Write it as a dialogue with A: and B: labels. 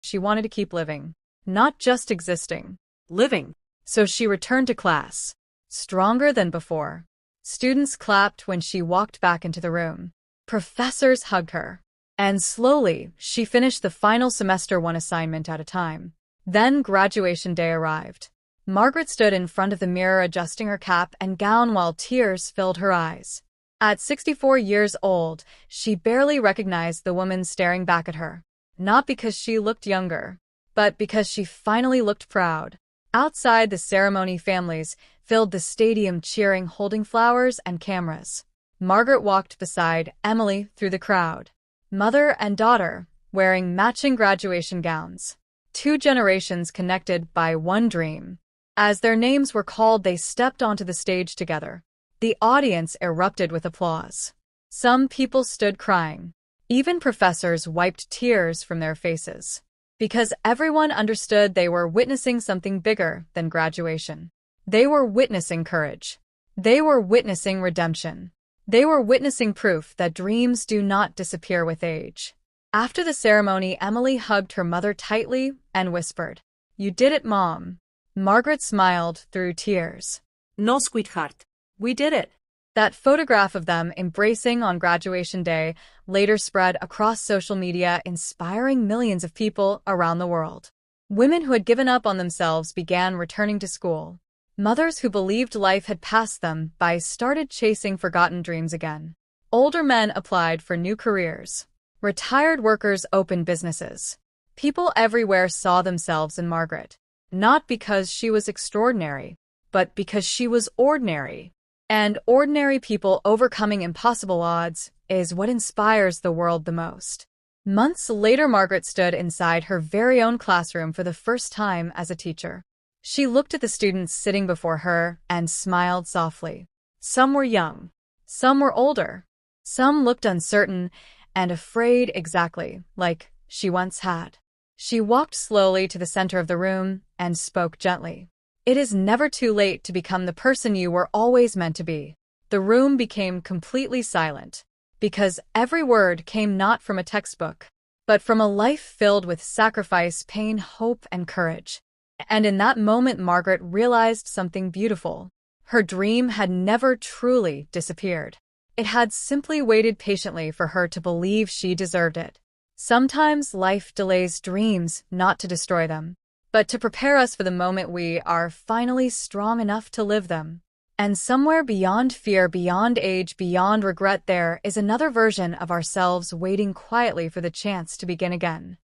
A: She wanted to keep living, not just existing. Living. So she returned to class, stronger than before. Students clapped when she walked back into the room. Professors hugged her. And slowly, she finished the final semester one assignment at a time. Then graduation day arrived. Margaret stood in front of the mirror adjusting her cap and gown while tears filled her eyes. At 64 years old, she barely recognized the woman staring back at her. Not because she looked younger, but because she finally looked proud. Outside the ceremony, families filled the stadium cheering, holding flowers and cameras. Margaret walked beside Emily through the crowd. Mother and daughter, wearing matching graduation gowns. Two generations connected by one dream. As their names were called, they stepped onto the stage together. The audience erupted with applause. Some people stood crying. Even professors wiped tears from their faces. Because everyone understood they were witnessing something bigger than graduation. They were witnessing courage. They were witnessing redemption. They were witnessing proof that dreams do not disappear with age. After the ceremony, Emily hugged her mother tightly and whispered, "You did it, Mom." Margaret smiled through tears.
B: "No, sweetheart. We did it."
A: That photograph of them embracing on graduation day later spread across social media, inspiring millions of people around the world. Women who had given up on themselves began returning to school. Mothers who believed life had passed them by started chasing forgotten dreams again. Older men applied for new careers. Retired workers opened businesses. People everywhere saw themselves in Margaret. Not because she was extraordinary, but because she was ordinary. And ordinary people overcoming impossible odds is what inspires the world the most. Months later, Margaret stood inside her very own classroom for the first time as a teacher. She looked at the students sitting before her and smiled softly. Some were young. Some were older. Some looked uncertain and afraid, exactly like she once had. She walked slowly to the center of the room and spoke gently. "It is never too late to become the person you were always meant to be." The room became completely silent, because every word came not from a textbook, but from a life filled with sacrifice, pain, hope, and courage. And in that moment, Margaret realized something beautiful. Her dream had never truly disappeared. It had simply waited patiently for her to believe she deserved it. Sometimes life delays dreams not to destroy them, but to prepare us for the moment we are finally strong enough to live them. And somewhere beyond fear, beyond age, beyond regret, there is another version of ourselves waiting quietly for the chance to begin again.